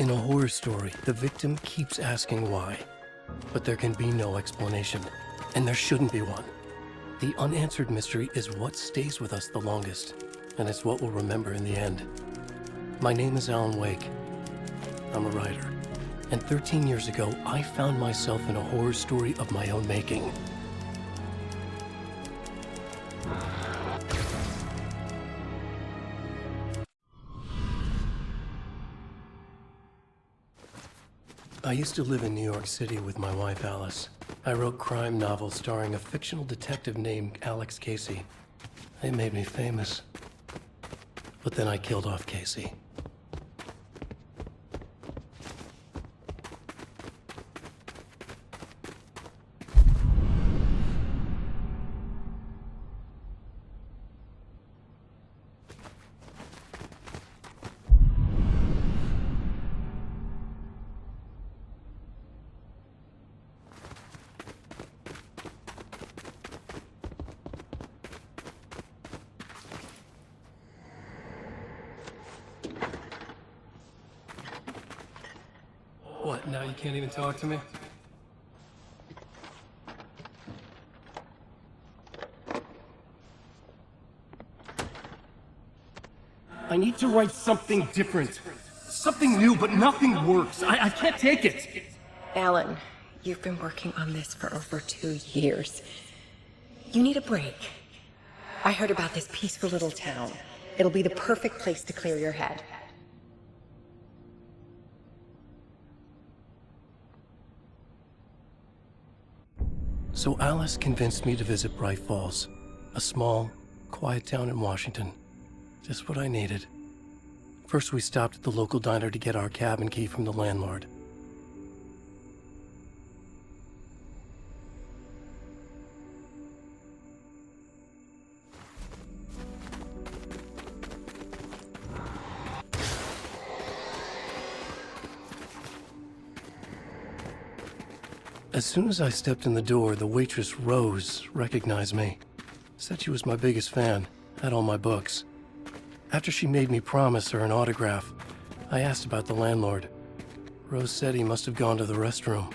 In a horror story, the victim keeps asking why. But there can be no explanation, and there shouldn't be one. The unanswered mystery is what stays with us the longest, and it's what we'll remember in the end. My name is Alan Wake. I'm a writer. And 13 years ago, I found myself in a horror story of my own making. I used to live in New York City with my wife, Alice. I wrote crime novels starring a fictional detective named Alex Casey. They made me famous. But then I killed off Casey. What, now you can't even talk to me? I need to write something different. Something new, but nothing works. I can't take it. Alan, you've been working on this for over 2 years. You need a break. I heard about this peaceful little town. It'll be the perfect place to clear your head. So Alice convinced me to visit Bright Falls, a small, quiet town in Washington. Just what I needed. First, we stopped at the local diner to get our cabin key from the landlord. As soon as I stepped in the door, the waitress, Rose, recognized me. Said she was my biggest fan, had all my books. After she made me promise her an autograph, I asked about the landlord. Rose said he must have gone to the restroom.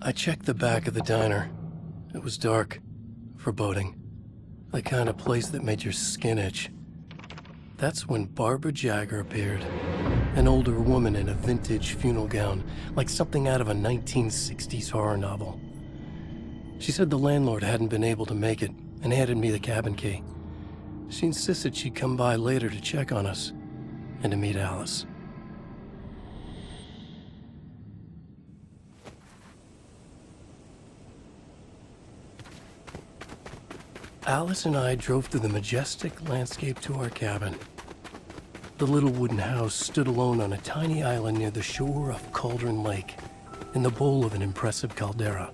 I checked the back of the diner. It was dark, foreboding, the kind of place that made your skin itch. That's when Barbara Jagger appeared, an older woman in a vintage funeral gown, like something out of a 1960s horror novel. She said the landlord hadn't been able to make it and handed me the cabin key. She insisted she'd come by later to check on us and to meet Alice. Alice and I drove through the majestic landscape to our cabin. The little wooden house stood alone on a tiny island near the shore of Cauldron Lake, in the bowl of an impressive caldera.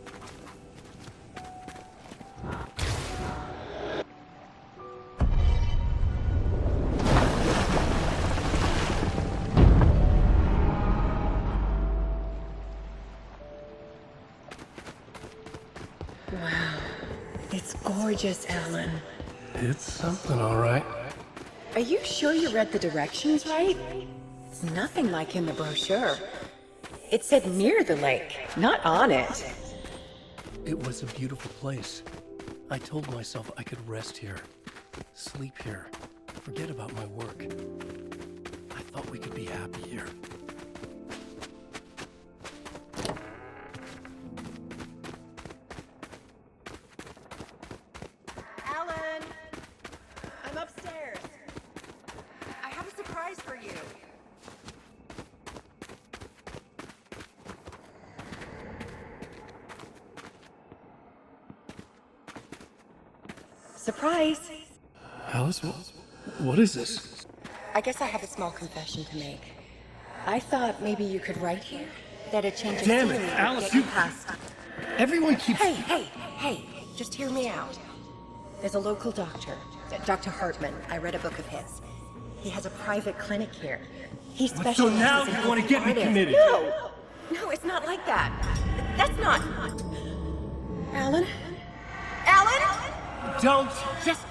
Wow. It's gorgeous, Alan. It's something, all right. Are you sure you read the directions right? It's nothing like in the brochure. It said near the lake, not on it. It was a beautiful place. I told myself I could rest here, sleep here, forget about my work. I thought we could be happy here. Alan! I'm upstairs. I have a surprise for you. Surprise! Alice, what is this? I guess I have a small confession to make. I thought maybe you could write here. That a change of Damn it, scenery would Alice, get you... past. Everyone keeps... Hey, just hear me out. There's a local doctor, Dr. Hartman. I read a book of his. He has a private clinic here. He specializes So now in you want to get me artists. committed? No, it's not like that. That's not. Alan? Alan? Don't! Just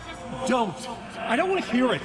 don't! I don't want to hear it!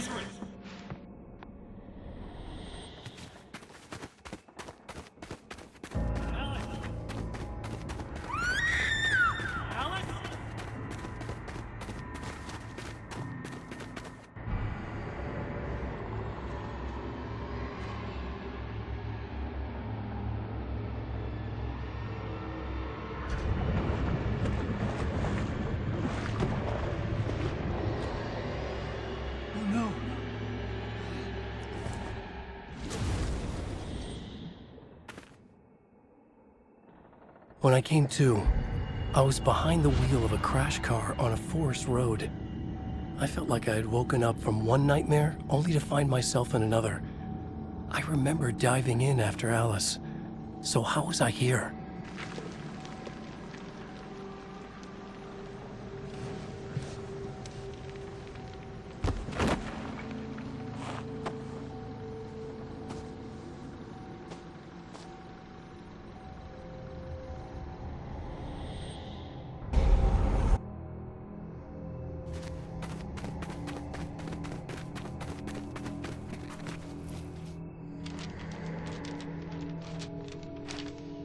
When I came to, I was behind the wheel of a crash car on a forest road. I felt like I had woken up from one nightmare only to find myself in another. I remember diving in after Alice. So how was I here?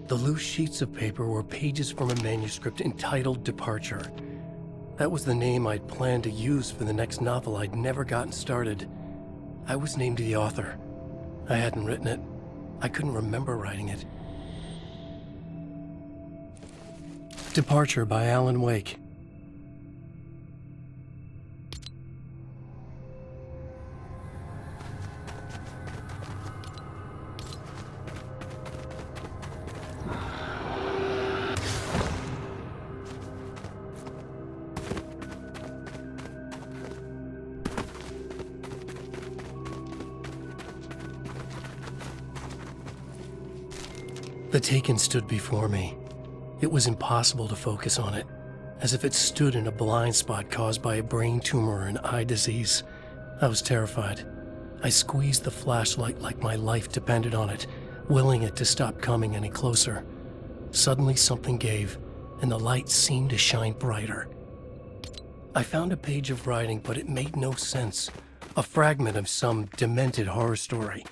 The loose sheets of paper were pages from a manuscript entitled Departure. That was the name I'd planned to use for the next novel I'd never gotten started. I was named the author. I hadn't written it. I couldn't remember writing it. Departure by Alan Wake. The Taken stood before me. It was impossible to focus on it, as if it stood in a blind spot caused by a brain tumor or an eye disease. I was terrified. I squeezed the flashlight like my life depended on it, willing it to stop coming any closer. Suddenly something gave, and the light seemed to shine brighter. I found a page of writing, but it made no sense. A fragment of some demented horror story.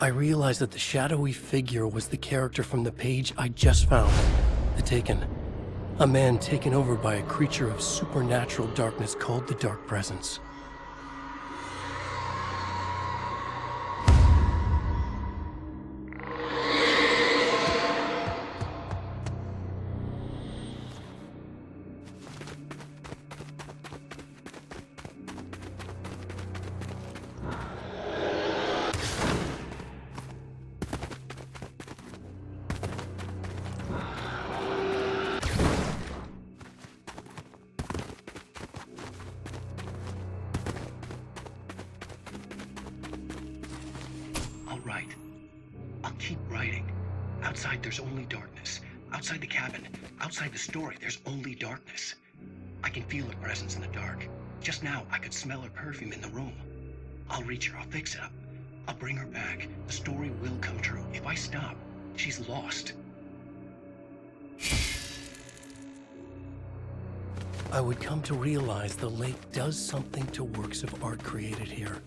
I realized that the shadowy figure was the character from the page I just found, The Taken. A man taken over by a creature of supernatural darkness called the Dark Presence. Right. I'll keep writing. Outside, there's only darkness. Outside the cabin, outside the story, there's only darkness. I can feel her presence in the dark. Just now, I could smell her perfume in the room. I'll reach her. I'll fix it up. I'll bring her back. The story will come true. If I stop, she's lost. I would come to realize the lake does something to works of art created here.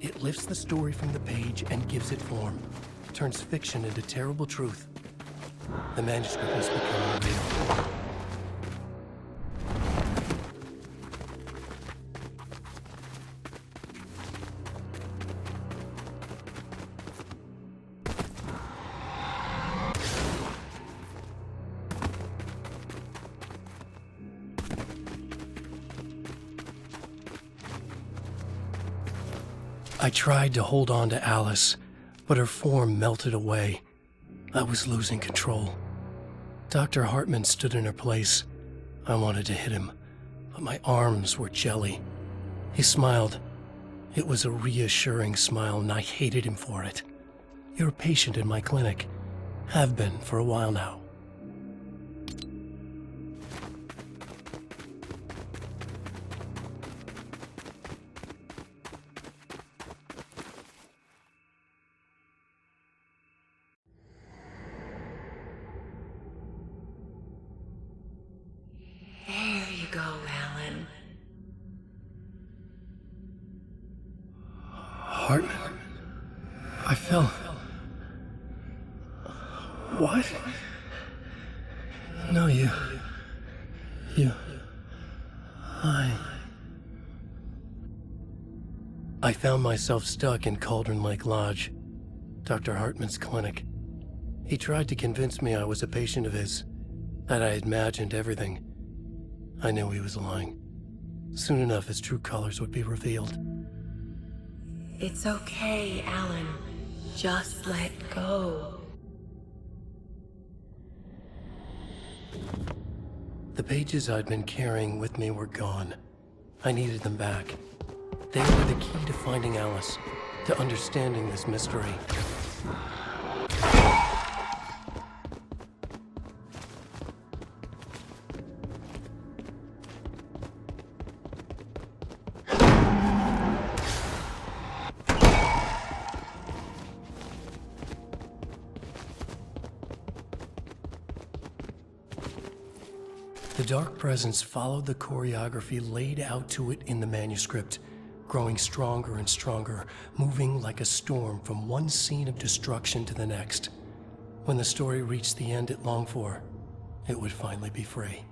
It lifts the story from the page and gives it form, turns fiction into terrible truth. The manuscript was becoming real. I tried to hold on to Alice, but her form melted away. I was losing control. Dr. Hartman stood in her place. I wanted to hit him, but my arms were jelly. He smiled. It was a reassuring smile, and I hated him for it. You're a patient in my clinic. Have been for a while now. There you go, Alan. Hartman? I fell. What? No, you. I found myself stuck in Cauldron Lake Lodge, Dr. Hartman's clinic. He tried to convince me I was a patient of his, that I had imagined everything. I knew he was lying. Soon enough, his true colors would be revealed. It's okay, Alan. Just let go. The pages I'd been carrying with me were gone. I needed them back. They were the key to finding Alice, to understanding this mystery. The dark presence followed the choreography laid out to it in the manuscript, growing stronger and stronger, moving like a storm from one scene of destruction to the next. When the story reached the end it longed for, it would finally be free.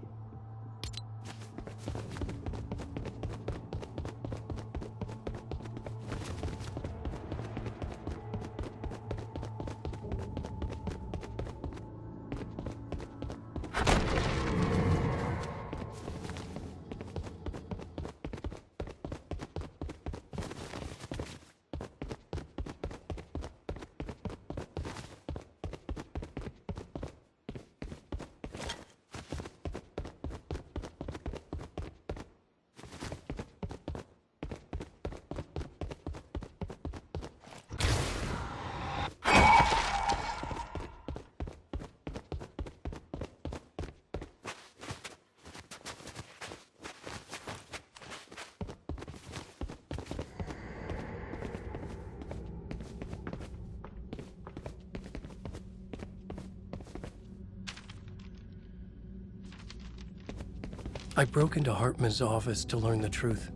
I broke into Hartman's office to learn the truth.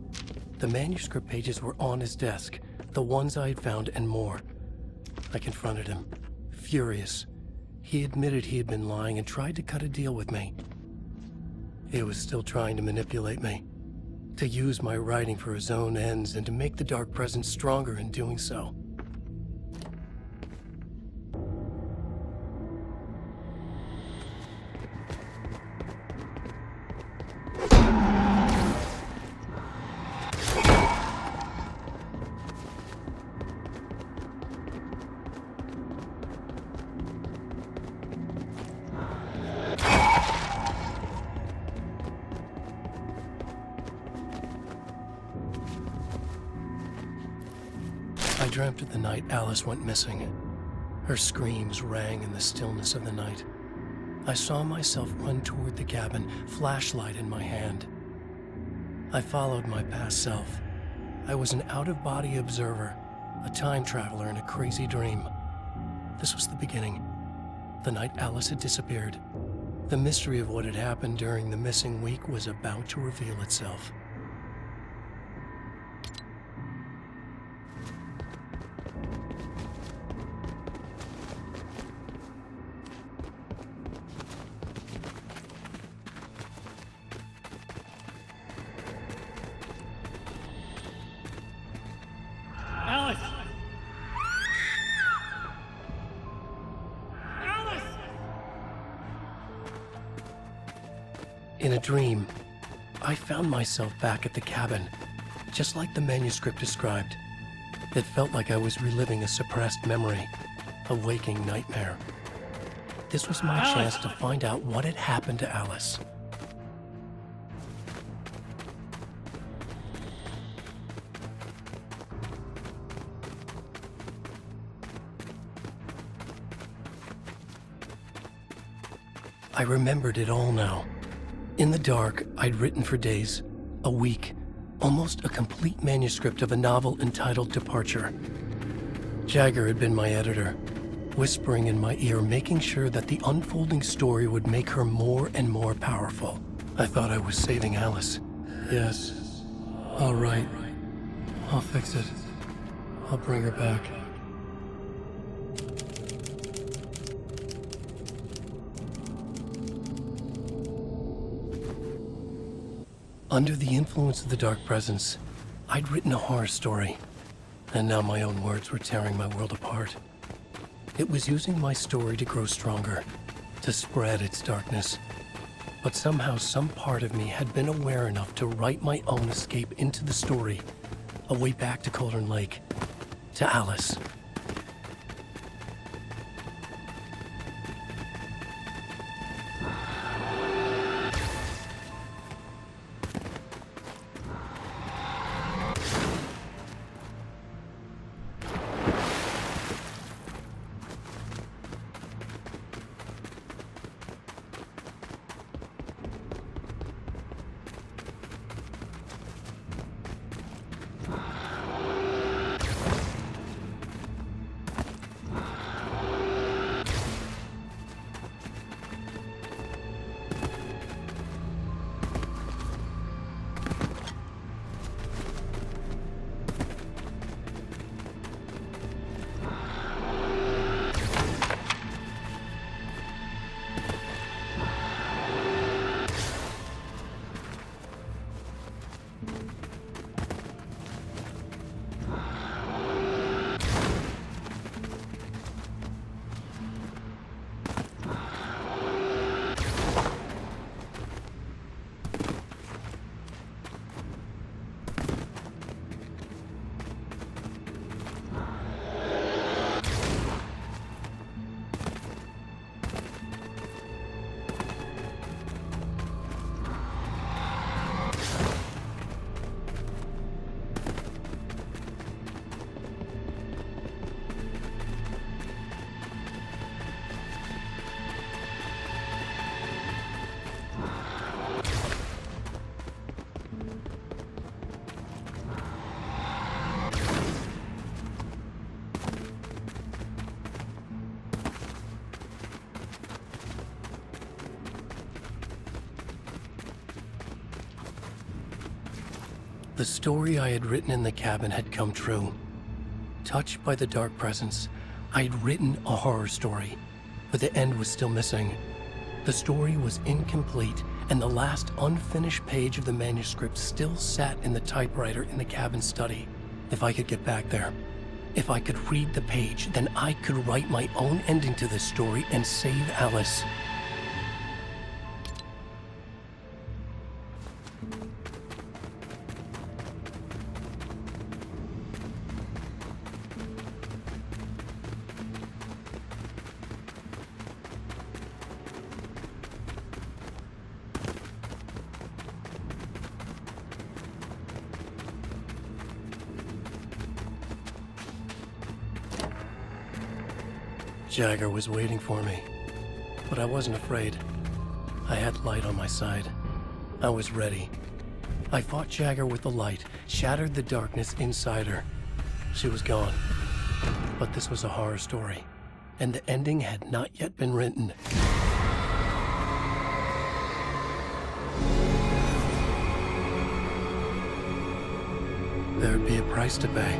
The manuscript pages were on his desk, the ones I had found and more. I confronted him, furious. He admitted he had been lying and tried to cut a deal with me. He was still trying to manipulate me, to use my writing for his own ends and to make the dark presence stronger in doing so. I dreamt of the night Alice went missing. Her screams rang in the stillness of the night. I saw myself run toward the cabin, flashlight in my hand. I followed my past self. I was an out-of-body observer, a time traveler in a crazy dream. This was the beginning. The night Alice had disappeared. The mystery of what had happened during the missing week was about to reveal itself. Alice! Alice! In a dream, I found myself back at the cabin, just like the manuscript described. It felt like I was reliving a suppressed memory, a waking nightmare. This was my chance to find out what had happened to Alice. I remembered it all now. In the dark, I'd written for days, a week, almost a complete manuscript of a novel entitled Departure. Jagger had been my editor, whispering in my ear, making sure that the unfolding story would make her more and more powerful. I thought I was saving Alice. Yes. All right. I'll fix it. I'll bring her back. Under the influence of the dark presence, I'd written a horror story, and now my own words were tearing my world apart. It was using my story to grow stronger, to spread its darkness. But somehow some part of me had been aware enough to write my own escape into the story, a way back to Cauldron Lake, to Alice. The story I had written in the cabin had come true. Touched by the dark presence, I had written a horror story, but the end was still missing. The story was incomplete, and the last unfinished page of the manuscript still sat in the typewriter in the cabin study. If I could get back there, if I could read the page, then I could write my own ending to this story and save Alice. Jagger was waiting for me, but I wasn't afraid. I had light on my side. I was ready. I fought Jagger with the light, shattered the darkness inside her. She was gone. But this was a horror story, and the ending had not yet been written. There'd be a price to pay.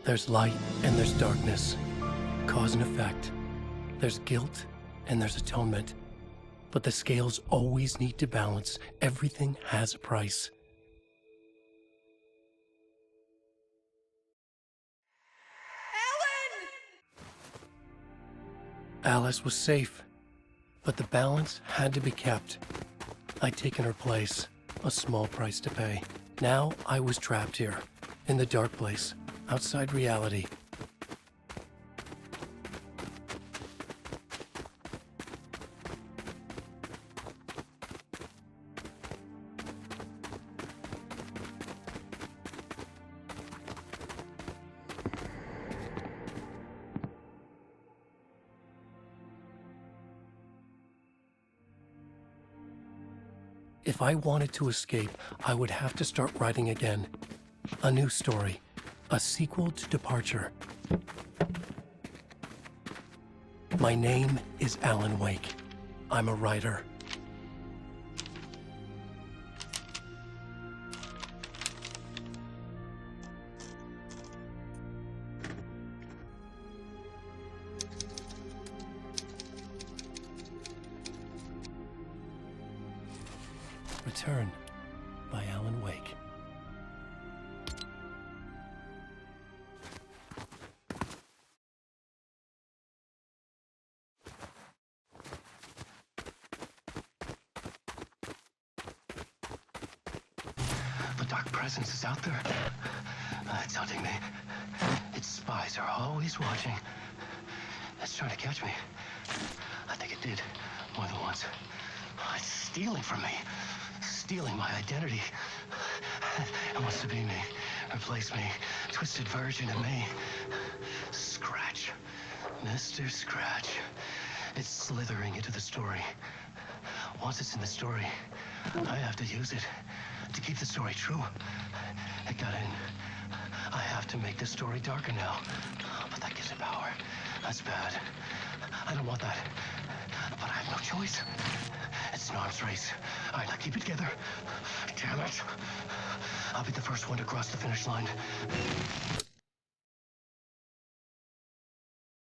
There's light and there's darkness, cause and effect. There's guilt and there's atonement. But the scales always need to balance. Everything has a price. Alice was safe, but the balance had to be kept. I'd taken her place, a small price to pay. Now I was trapped here, in the dark place, outside reality. If I wanted to escape, I would have to start writing again. A new story. A sequel to Departure. My name is Alan Wake. I'm a writer. Return by Alan Wake. The dark presence is out there. It's hunting me. Its spies are always watching. It's trying to catch me. I think it did more than once. It's stealing from me. Stealing my identity. It wants to be me. Replace me. Twisted version of me. Scratch. Mr. Scratch. It's slithering into the story. Once it's in the story, I have to use it to keep the story true. It got in. I have to make the story darker now. But that gives it power. That's bad. I don't want that. But I have no choice. It's an arms race. All right, now keep it together. Damn it. I'll be the first one to cross the finish line.